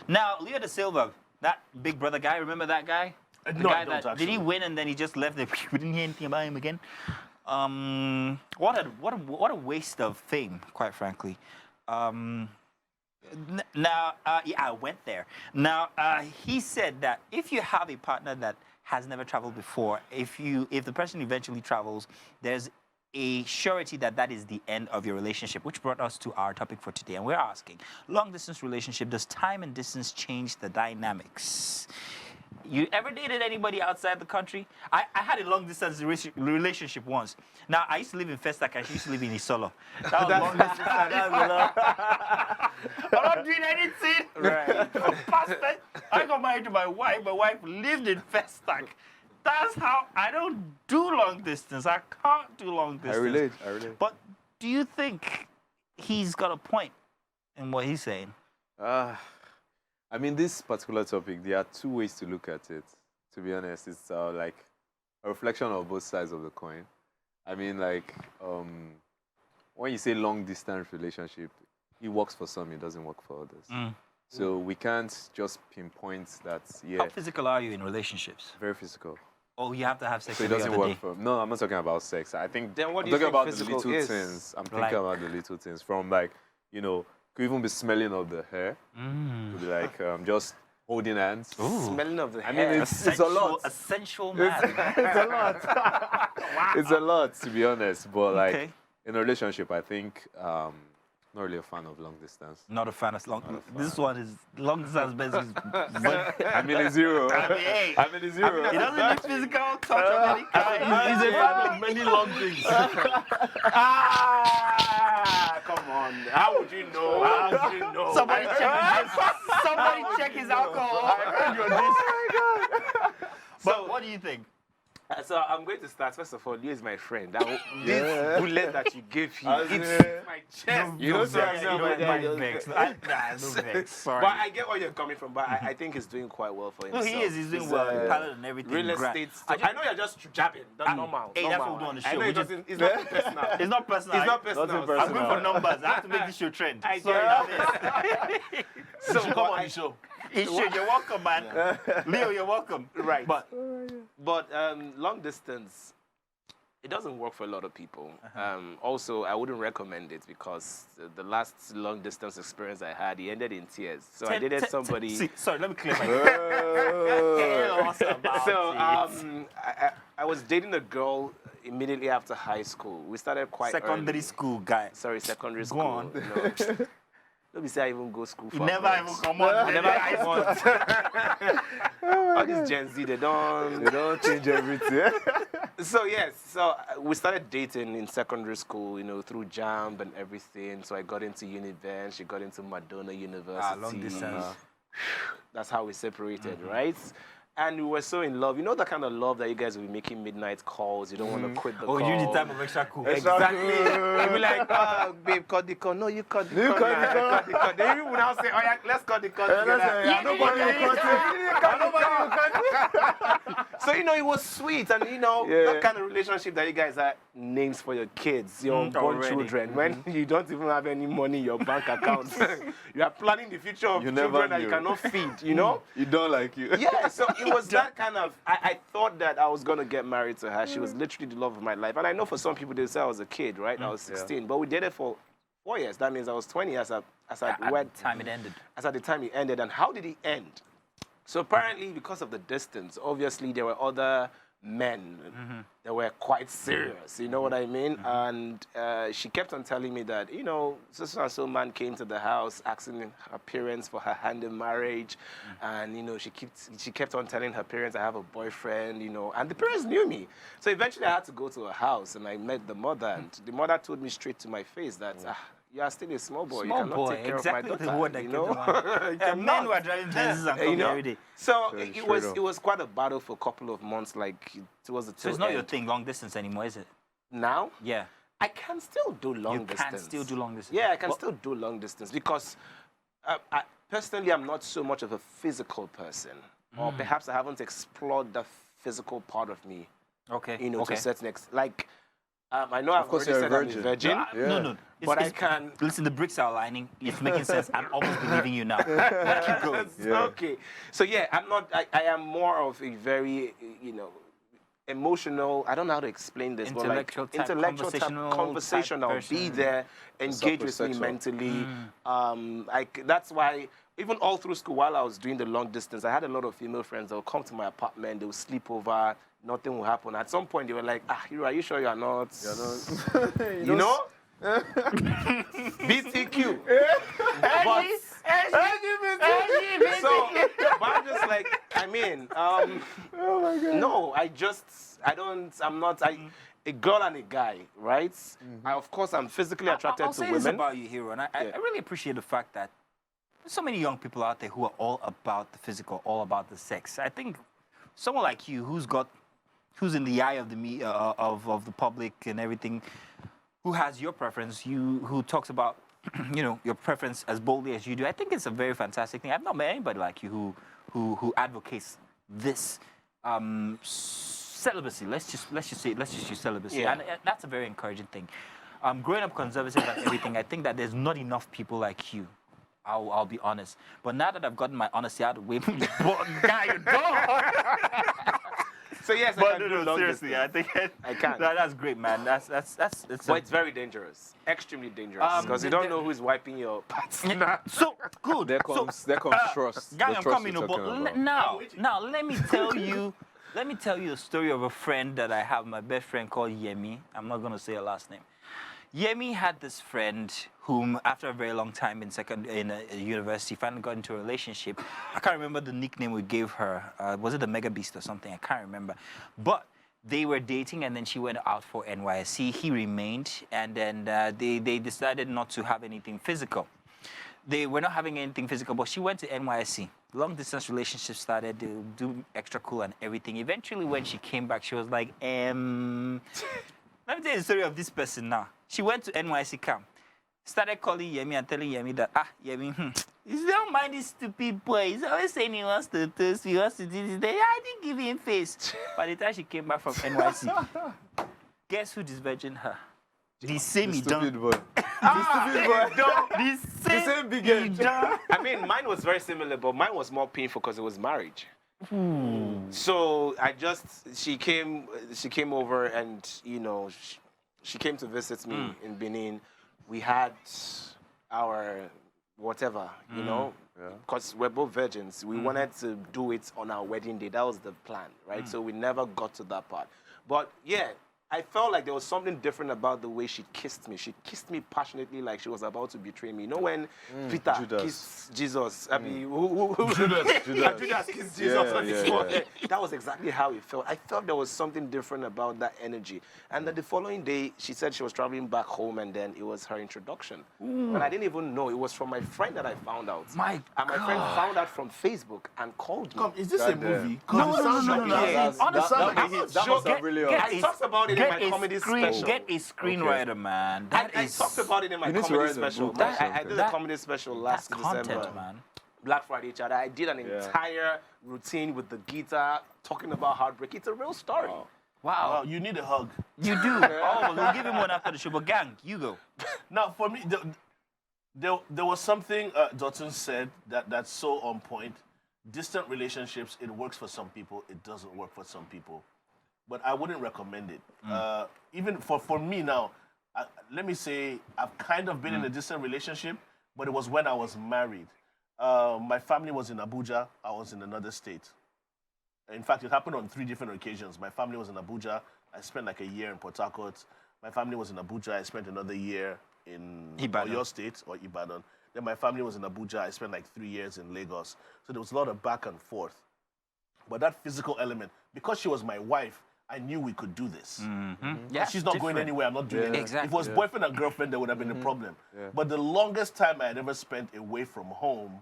Now, Leo Dasilva, that Big Brother guy, remember that guy? The No, guy I don't actually. did he win and then he just left? We didn't hear anything about him again. What a waste of fame, quite frankly. Now, I went there. Now, he said that if you have a partner that has never traveled before, if the person eventually travels, there's a surety that that is the end of your relationship, which brought us to our topic for today. And we're asking, long-distance relationship, does time and distance change the dynamics? You ever dated anybody outside the country? I had a long-distance relationship once. Now, I used to live in Festac, and she used to live in Isolo. That was long-distance. I'm not doing anything. Right. I got married to my wife. My wife lived in Festac. That's how I don't do long distance. I can't do long distance. I relate. But do you think he's got a point in what he's saying? I mean, this particular topic, there are two ways to look at it. To be honest, it's like a reflection of both sides of the coin. I mean, like, when you say long distance relationship, it works for some, it doesn't work for others. So we can't just pinpoint that. Yeah. How physical are you in relationships? Very physical. Oh, you have to have sex So it every doesn't other work day. for. No, I'm not talking about sex. I think Then what I'm do you talking think about the physical little is? things. I'm thinking Like- about the little things from, like, you know, could even be smelling of the hair. Could be like just holding hands. Smelling of the I hair. mean, it's a lot. A sensual man. It's a lot. It's a lot, to be honest. But like Okay. in a relationship, I think not really a fan of long distance. Not a fan of long. This one is long distance basically. I'm in a zero. Hey, I'm in a zero. it doesn't need physical touch of any kind. He's a fan of many long things. Come on. How would you know? How would you know? Somebody check his alcohol. But what do you think? So I'm going to start. First of all, you is my friend. This bullet that you gave him, As it's in- my chest. You don't say I'm You not don't my vex. guy. No vex. Sorry. But I get where you're coming from. But I think he's doing quite well for No, himself. he is. He's doing well. Pilot and everything. Real Grand. estate. I know you're just jabbing. That's normal. Hey, that's normal. what we do on the I show. know We it just- doesn't. It's not personal. It's not personal. It's not personal. Nothing I'm going for personal. numbers. I have to make this show trend. I Sorry get about this. So come on the show. You're welcome, man. Leo, you're welcome. Right. But Long distance, it doesn't work for a lot of people. Also, I wouldn't recommend it because the last long distance experience I had, it ended in tears. So I dated somebody. Sorry, let me clear my I was dating a girl immediately after high school. We started quite secondary early. school guy. Sorry, secondary school. Go on. You know. Let me say I even go school for. You never even come on. I never come on. All these Gen Z, they don't change everything. So yes, so we started dating in secondary school, you know, through JAMB and everything. So I got into Univen, she got into Madonna University. Long distance. That's how we separated, right? And we were so in love. You know the kind of love that you guys will be making midnight calls. You don't want to quit the call. Oh, you need time of extra cool. Exactly. You'll be like, babe, cut the call. No, you cut the call. Cut the call. Then you will now say, oh yeah, let's cut the call together. Nobody will cut it. So, you know, it was sweet. And, you know, that kind of relationship that you guys are names for your kids, your unborn children, when you don't even have any money in your bank account. You are planning the future of children that you cannot feed, you know? You don't like you. Yeah, so it was that kind of, I thought that I was going to get married to her. She was literally the love of my life. And I know for some people, they say I was a kid, right? I was 16. But we dated for 4 years. That means I was 20 as at the time it ended. As at the time it ended. And how did it end? So apparently, because of the distance, obviously there were other men that were quite serious, you know what I mean? And she kept on telling me that, you know, so man came to the house asking her parents for her hand in marriage. And, you know, she kept on telling her parents, I have a boyfriend, you know, and the parents knew me. So eventually I had to go to her house and I met the mother. And the mother told me straight to my face that, you are still a small boy. You cannot take care of my daughter. The word that you know? Men were driving Benzes and coming every day. So it was quite a battle for a couple of months, like towards the tail So it's not end. your thing, long distance anymore, is it? Now? Yeah. I can still do long distance. You can still do long distance? Yeah, I can still do long distance because personally, I'm not so much of a physical person. Or perhaps I haven't explored the physical part of me. Okay. You know, to a certain extent. Like, I know I've course already you're said a I'm a virgin, Yeah. No. but I can. Listen, the bricks are aligning. It's making sense. I'm almost believing you now. Keep going. Okay. So yeah, I'm not. I am more of a very, emotional. I don't know how to explain this, Intellectual but like type, intellectual conversational. type Be person. there, engage with me Sapiosexual. mentally. That's why. Even all through school, while I was doing the long distance, I had a lot of female friends that would come to my apartment. They would sleep over. Nothing will happen. At some point, they were like, Hero, are you sure you're not? You know? BTQ. But I'm just like, oh my God. I'm not, a girl and a guy, right? Of course, I'm physically attracted I'll to say women. this about you, Hero, and I really appreciate the fact that there's so many young people out there who are all about the physical, all about the sex. I think someone like you, who's in the eye of the of the public and everything, who has your preference, who talks about your preference as boldly as you do. I think it's a very fantastic thing. I've not met anybody like you who advocates this celibacy. Let's just use celibacy, Yeah. and that's a very encouraging thing. Growing up conservative and everything, I think that there's not enough people like you. I'll be honest. But now that I've gotten my honesty out of the way, guy, you don't. So yes, I can do long seriously, distance. I think I can. that's great, man. That's But it's very dangerous, extremely dangerous, because you don't know who's wiping your parts. so good. There comes trust. Guy, The I'm trust coming, you're but talking about. now let me tell you. Let me tell you the story of a friend that I have, my best friend called Yemi. I'm not going to say her last name. Yemi had this friend whom, after a very long time in a university, finally got into a relationship. I can't remember the nickname we gave her. Was it the Mega Beast or something? I can't remember. But they were dating, and then she went out for NYSC. He remained, and then they decided not to have anything physical. They were not having anything physical, but she went to NYSC. Long distance relationship started, they do extra cool and everything. Eventually, when she came back, she was like, let me tell you the story of this person now. She went to NYSC camp, started calling Yemi and telling Yemi that, Yemi, you don't mind this stupid boy. He's always saying he wants to toast, he wants to do this. I didn't give him face. By the time she came back from NYSC, guess who disvirgined her? The same The he done. stupid boy. The same big he head. done. Mine was very similar, but mine was more painful because it was marriage. So she came over, and she came to visit me in Benin. We had our whatever, because we're both virgins. We wanted to do it on our wedding day. That was the plan, right? So we never got to that part. But yeah, I felt like there was something different about the way she kissed me. She kissed me passionately, like she was about to betray me. You know when Peter kissed Jesus? I mean, Judas kissed Jesus on his forehead. That was exactly how it felt. I felt there was something different about that energy. And then the following day, she said she was traveling back home, and then it was her introduction. And I didn't even know. It was from my friend that I found out. And my friend found out from Facebook and called me. Is this a movie? No. Honestly, that must have really I talked about it in my comedy special. Get a screenwriter, man. I talked about it in my comedy special. I did a comedy special last December. Content, man. Black Friday chat. I did an entire routine with the guitar talking about heartbreak. It's a real story. Wow. You need a hug. You do. We'll give him one after the show. But gang, you go. Now, for me, there was something Dotun said that's so on point. Distant relationships, it works for some people. It doesn't work for some people. But I wouldn't recommend it. Even for me now, let me say I've kind of been in a distant relationship, but it was when I was married. My family was in Abuja. I was in another state. In fact, it happened on 3 different occasions. My family was in Abuja. I spent like a year in Port Harcourt. My family was in Abuja. I spent another year in Oyo State or Ibadan. Then my family was in Abuja. I spent like 3 years in Lagos. So there was a lot of back and forth. But that physical element, because she was my wife, I knew we could do this. Yeah, She's not going anywhere. I'm not doing anything. Exactly. If it was boyfriend and girlfriend, there would have been a problem. But the longest time I had ever spent away from home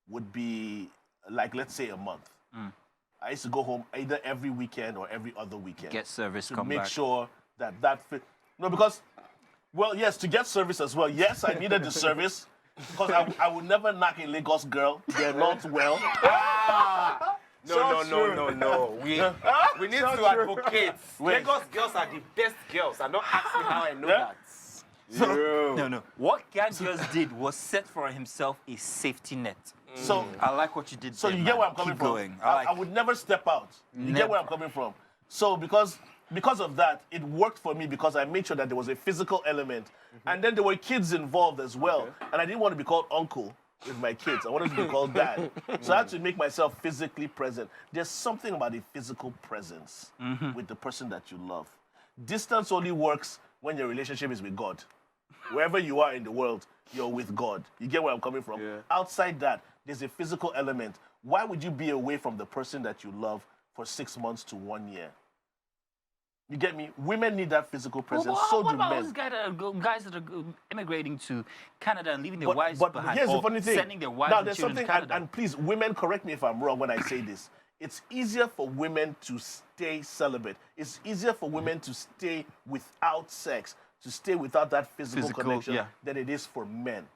would be like, let's say, a month. I used to go home either every weekend or every other weekend. Get service, to come make back. sure that fit. No, because, well, yes, to get service as well. Yes, I needed the service because I would never knock a Lagos girl. They're not well. No. We need to advocate. Lagos girls are the best girls. And don't ask me how I know that. No. What Gang Girls did was set for himself a safety net. So I like what you did. So there, you get where man. I'm coming Keep from. going. I would never step out. You get where I'm coming from. So because of that, it worked for me because I made sure that there was a physical element, and then there were kids involved as well. And I didn't want to be called uncle with my kids. I wanted to be called dad. So I had to make myself physically present. There's something about a physical presence with the person that you love. Distance only works when your relationship is with God. Wherever you are in the world, you're with God. You get where I'm coming from? Yeah. Outside that, there's a physical element. Why would you be away from the person that you love for 6 months to 1 year? You get me? Women need that physical presence. So what do about men. those guys that are immigrating to Canada and leaving their wives But behind? here's the or funny thing. Sending their wives now, and there's children something, to Canada. and please, women, correct me if I'm wrong when I say this. It's easier for women to stay celibate. It's easier for women to stay without sex, to stay without that physical connection yeah. than it is for men.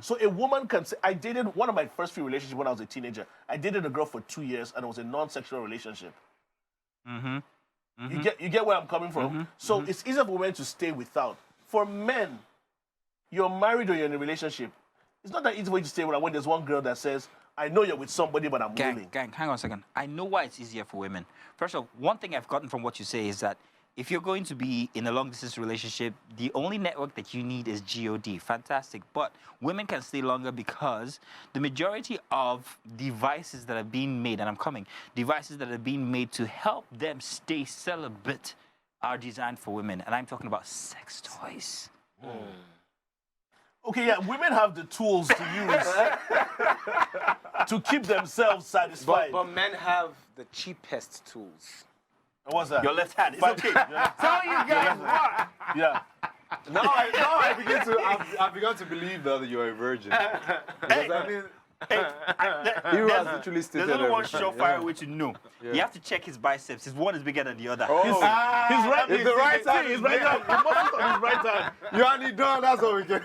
So a woman can say, I dated one of my first few relationships when I was a teenager. I dated a girl for 2 years and it was a non-sexual relationship. You get where I'm coming from? So it's easier for women to stay without. For men, you're married or you're in a relationship. It's not that easy for you to stay without when there's one girl that says, I know you're with somebody, but I'm willing. Gang, hang on a second. I know why it's easier for women. First of all, one thing I've gotten from what you say is that if you're going to be in a long-distance relationship, the only network that you need is GOD. Fantastic. But women can stay longer because the majority of devices that are being made, and I'm coming, devices that are being made to help them stay celibate are designed for women. And I'm talking about sex toys. Okay, yeah, women have the tools to use to keep themselves satisfied. But men have the cheapest tools. What's that? Your left hand. It's okay. Tell you guys what. Yeah. Now I begun to believe that you're a virgin. Because I mean, Hero has literally stated There's only one everything. surefire way to know. You have to check his biceps. His one is bigger than the other. Oh, His right, it's the right hand. his right hand. The muscles on his right hand. You only done. That's all we can.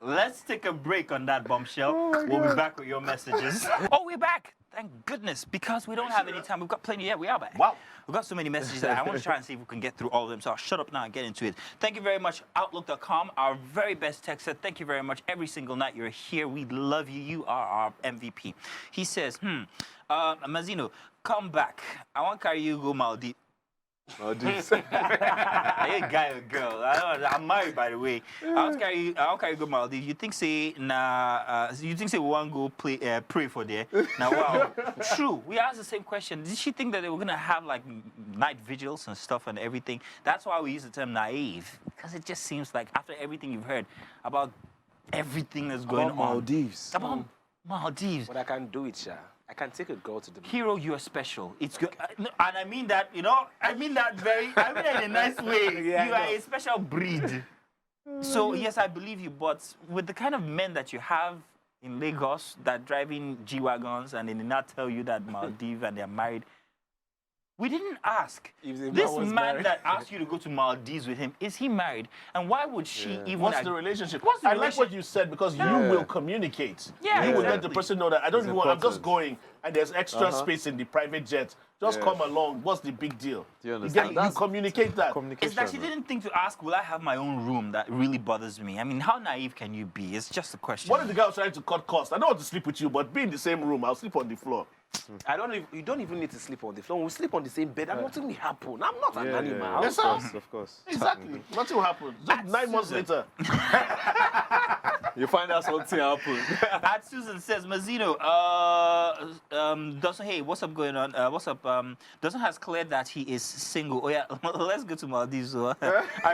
Let's take a break on that bombshell. We'll be back with your messages. Oh, we're back. Thank goodness, because we don't have any time. We've got plenty. Yeah, we are back. Wow. We've got so many messages that I want to try and see if we can get through all of them. So I'll shut up now and get into it. Thank you very much, Outlook.com, our very best texter. Thank you very much. Every single night you're here. We love you. You are our MVP. He says, Mazino, come back. I want to carry you go Maldives. Oh, dude. Are you a guy or a girl? I'm married, by the way. I'll carry you go Maldives. You think say we want to go pray for there? Now wow, true. We asked the same question. Did she think that they were gonna have like night vigils and stuff and everything? That's why we use the term naive, because it just seems like after everything you've heard about everything that's going on, Maldives. about Maldives. But I can do it, Sha. I can take a girl to the beach. Hero, you are special. It's good, and I mean that. I mean that in a nice way. Yeah, You are a special breed. So yes, I believe you. But with the kind of men that you have in Lagos that driving G-wagons and they did not tell you that Maldives and they're married, we didn't ask. If the man This was man married. that asked you to go to Maldives with him, is he married? And why would she even? What's the relationship? What's the I like what you said because you will communicate. Yeah, you will let exactly. the person know that I don't even want. I'm just important. going, and there's extra space in the private jet. Just Yeah. come along. What's the big deal? Do you understand? You communicate that. Communication. It's that she didn't think to ask, will I have my own room? That really bothers me. I mean, how naive can you be? It's just a question. What if the guy was trying to cut costs? I don't want to sleep with you, but be in the same room. I'll sleep on the floor. You don't even need to sleep on the floor. We sleep on the same bed and nothing will happen. I'm not an animal. Yes, Of sir. course, of course. Exactly. Nothing will happen. Just 9 months later. You find out something happened. That Susan says, Mazino, Dawson, hey, what's up going on? What's up? Dawson has cleared that he is single. Oh yeah, let's go to Maldives. I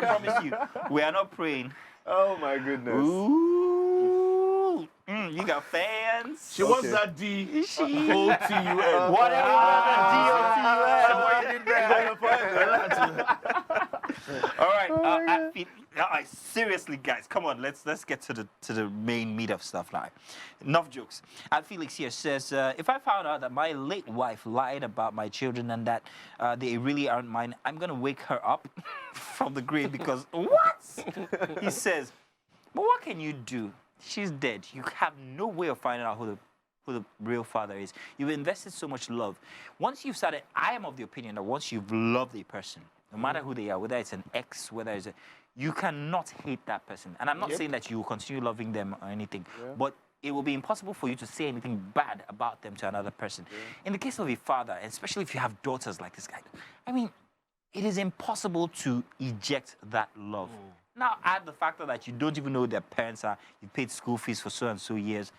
promise you, we are not praying. Oh my goodness. Ooh, you got fans. She wants that D-O-T-U-N. Whatever All right, seriously, guys, come on. Let's get to the main meat of stuff now. Enough jokes. And Felix here says, if I found out that my late wife lied about my children and that they really aren't mine, I'm gonna wake her up from the grave because what? He says, but what can you do? She's dead. You have no way of finding out who who the real father is. You've invested so much love. Once you've started, I am of the opinion that once you've loved a person, no matter who they are, whether it's an ex, whether it's you cannot hate that person. And I'm not saying that you will continue loving them or anything, but it will be impossible for you to say anything bad about them to another person. In the case of a father, especially if you have daughters like this guy, I mean, it is impossible to eject that love. Now, add the factor that you don't even know who their parents are, you paid school fees for so and so years.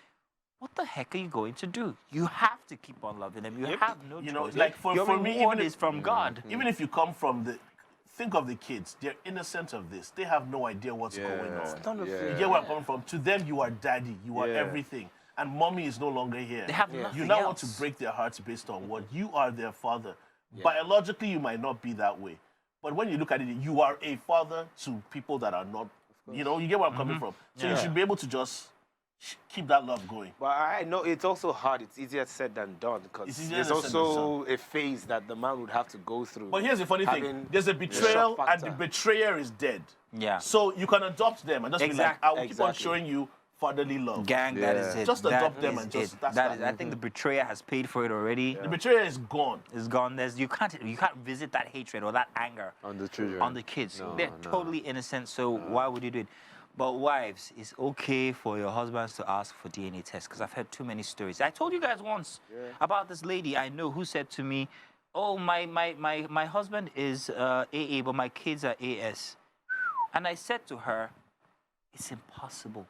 What the heck are you going to do? You have to keep on loving them. You have no You know, choice. like Your for me, reward even is from God. Even if you come from the, think of the kids. They're innocent of this. They have no idea what's going on. You get where I'm coming from? To them, you are daddy. You are everything. And mommy is no longer here. They have nothing You now else. want to break their hearts based on what you are their father. Biologically, you might not be that way. But when you look at it, you are a father to people that are not, you know, you get where I'm coming from. So you should be able to just keep that love going. But I know it's also hard. It's easier said than done because there's also a phase that the man would have to go through. But here's the funny thing. There's a betrayal and the betrayer is dead. Yeah. So you can adopt them and just be like, I will keep on showing you fatherly love. Gang, that is it. Just That adopt them is and just, it. that's That that. is, I think the betrayer has paid for it already. The betrayer is gone. It's gone. You can't visit that hatred or that anger On the children. on the kids. No, They're no. totally innocent, so why would you do it? But wives, it's okay for your husbands to ask for DNA tests because I've heard too many stories. I told you guys once about this lady I know who said to me, oh, my husband is AA, but my kids are AS. And I said to her, it's impossible.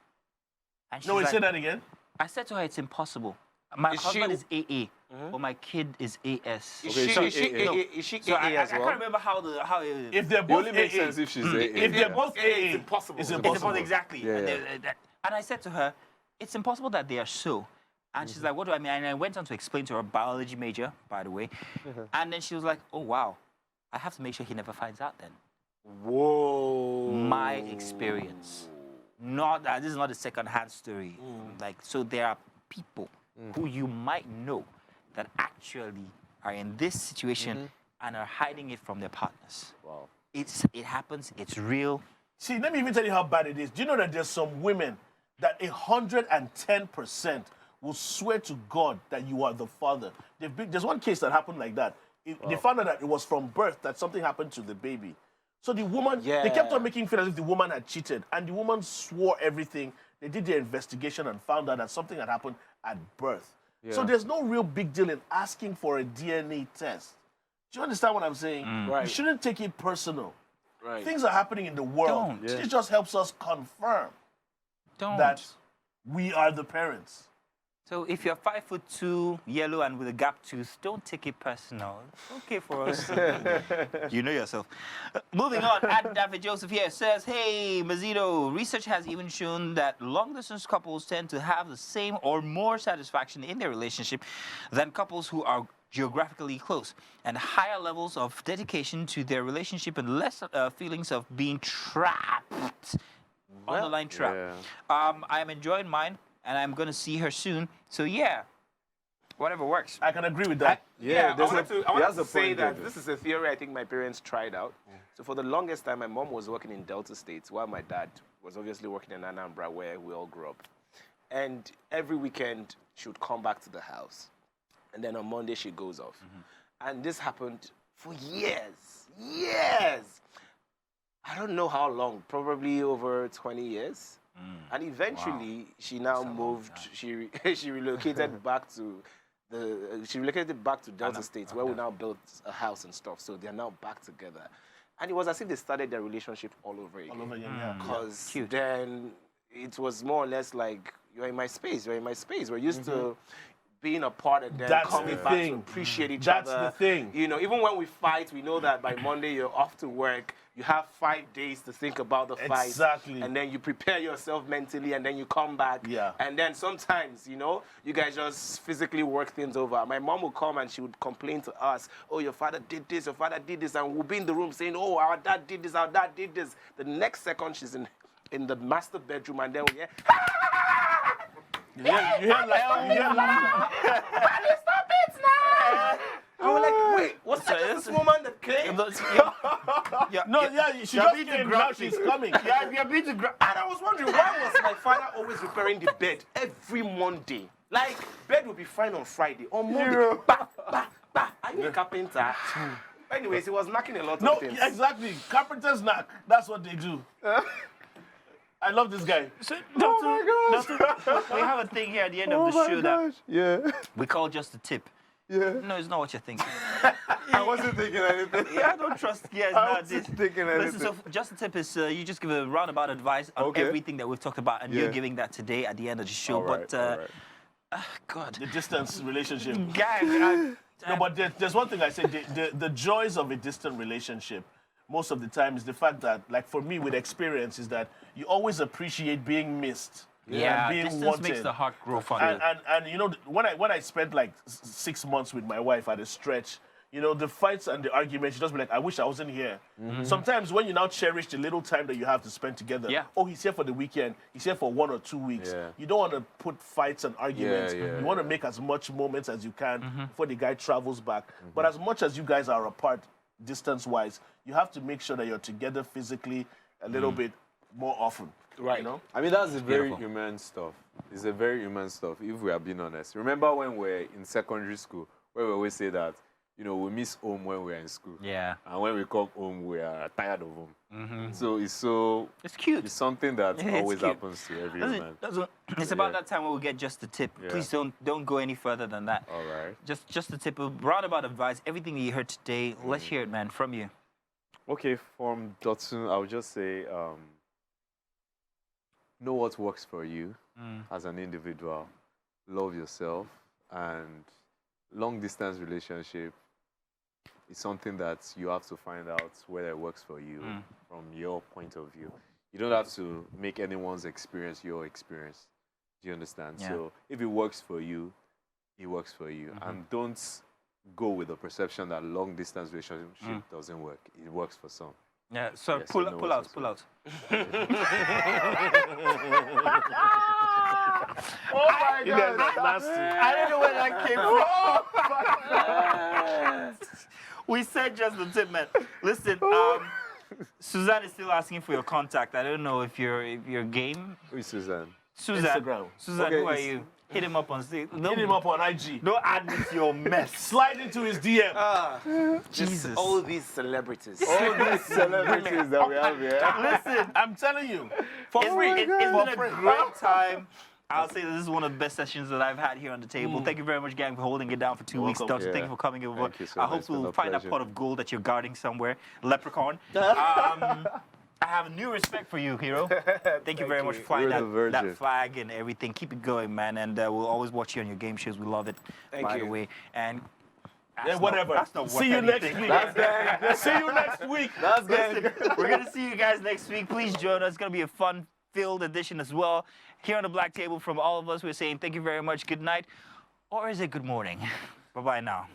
And No, wait, like, say that again. I said to her, it's impossible. My Is husband she- is AA, but my kid is AS. Is Okay, she, so is she, no. is she So AA I as can't well? remember how If they're It both only makes AA, sense if she's AA. if they're both AA, it's impossible. It's It's impossible. impossible, exactly. Yeah, And, yeah. and I said to her, it's impossible that they are so. And she's like, what do I mean? And I went on to explain to her, biology major, by the way. And then she was like, oh, wow. I have to make sure he never finds out then. Whoa. My experience. Not this is not a second-hand story. Like, so there are people who you might know that actually are in this situation and are hiding it from their partners. Wow. It happens. It's real. See, let me even tell you how bad it is. Do you know that there's some women that 110% will swear to God that you are the father? There's one case that happened like that. They found out that it was from birth that something happened to the baby. So the woman, they kept on making feel as if the woman had cheated, and the woman swore everything. They did their investigation and found out that something had happened at birth. So there's no real big deal in asking for a DNA test. Do you understand what I'm saying? Right. You shouldn't take it personal. Right. Things are happening in the world. Don't. It just helps us confirm Don't. that we are the parents. So if you're 5'2", yellow, and with a gap tooth, don't take it personal. It's okay for us. You know yourself. Moving on, David Joseph here says, hey, Mazito, research has even shown that long-distance couples tend to have the same or more satisfaction in their relationship than couples who are geographically close, and higher levels of dedication to their relationship and less feelings of being trapped, underline trap. I am enjoying mine, and I'm going to see her soon. So, yeah, whatever works. I can agree with that. I there's want he to has a say point there, that though. this is a theory I think my parents tried out. So for the longest time, my mom was working in Delta States while my dad was obviously working in Anambra, where we all grew up. And every weekend, she would come back to the house. And then on Monday, she goes off. And this happened for years. I don't know how long, probably over 20 years. And eventually, she now moved. She relocated back to Delta States, where we now built a house and stuff. So they're now back together. And it was as if they started their relationship all over again. All over again, yeah. Because then it was more or less like, you're in my space, you're in my space. We're used to being apart and then That's coming the back thing. to appreciate each That's other. the thing. You know, even when we fight, we know that by Monday you're off to work. You have 5 days to think about the fight. Exactly. And then you prepare yourself mentally and then you come back. Yeah. And then sometimes, you know, you guys just physically work things over. My mom would come and she would complain to us, oh, your father did this, your father did this. And we'll be in the room saying, oh, our dad did this, our dad did this. The next second she's in the master bedroom and then we hear, You hear laughter. I was like, wait, was that this woman that came? she you're just being came, too now grumpy. she's coming. Yeah, you're being too And I was wondering, why was my father always repairing the bed every Monday? Like, bed would be fine on Friday. On Monday, bah, bah, bah. Are you a carpenter? Anyways, he was knocking a lot No, of things. exactly. Carpenters knock. That's what they do. I love this guy. So, Doctor, we have a thing here at the end of the show that Yeah. we call just a tip. Yeah. No, it's not what you're thinking. I wasn't thinking anything. Yeah, I don't trust. Yeah, it's I not wasn't this. thinking Listen, anything. so just a tip is you just give a roundabout advice on Okay. everything that we've talked about, and Yeah. you're giving that today at the end of the show. All right, But all right. God, The distance relationship. guy, No, but there's one thing I say. The joys of a distant relationship, most of the time, is the fact that, like for me, with experience, is that you always appreciate being missed. yeah, and being distance wanted. makes the heart grow fonder. And you know, when I spent like 6 months with my wife at a stretch, you know, the fights and the arguments, you just be like, I wish I wasn't here. Sometimes when you now cherish the little time that you have to spend together, Yeah. oh, he's here for the weekend, he's here for 1 or 2 weeks. Yeah. You don't want to put fights and arguments. Yeah, you want to yeah. make as much moments as you can before the guy travels back. But as much as you guys are apart distance-wise, you have to make sure that you're together physically a little bit more often. Right. You know? I mean, that's the very Beautiful. human stuff. It's a very human stuff, if we are being honest. Remember when we're in secondary school, where we always say that, you know, we miss home when we're in school. Yeah, And when we come home, we are tired of home. So it's cute. it's something that Yeah, it's always cute. happens to every That's it, man. that's what- it's about Yeah. that time when we get just the tip. Yeah. Please don't go any further than that. All right. Just the tip of roundabout advice. Everything that you heard today, let's hear it, man, from you. Okay, from Dotun, I would just say, know what works for you as an individual. Love yourself, and long distance relationship is something that you have to find out whether it works for you from your point of view. You don't have to make anyone's experience your experience. Do you understand? Yeah. So if it works for you, it works for you. And don't go with the perception that long distance relationship doesn't work. It works for some. Yeah, so Yes, pull I know pull what out, to pull out. Oh my God, that's nasty. I don't know where that came from. We said just the tip, man. Listen, Suzanne is still asking for your contact. I don't know if you're game. Who is Suzanne? Suzanne, Instagram. Suzanne, Okay, who are it's- you? Hit him up on stage. Hit him up on IG. Don't add me to your mess. Slide into his DM. Jesus. All these celebrities. All these celebrities that we have here. Listen, I'm telling you. for Oh free. my It's God. been a great time. I'll say that this is one of the best sessions that I've had here on the table. Thank you very much, gang, for holding it down for 2 weeks. welcome. Doctor, thank Yeah. you for coming over. Thank you so I much. hope It's been we'll a find that pleasure. pot of gold that you're guarding somewhere. Leprechaun. I have a new respect for you, hero. Thank you very much for flying You're the that virgin. flag and everything. Keep it going, man. And we'll always watch you on your game shows. We love it, Thank by you. the way. And Yeah, whatever. That's not See you next anything. week. See you next week. Listen, we're going to see you guys next week. Please join us. It's going to be a fun-filled edition as well. Here on the Black Table, from all of us, we're saying thank you very much. Good night. Or is it good morning? Bye-bye now.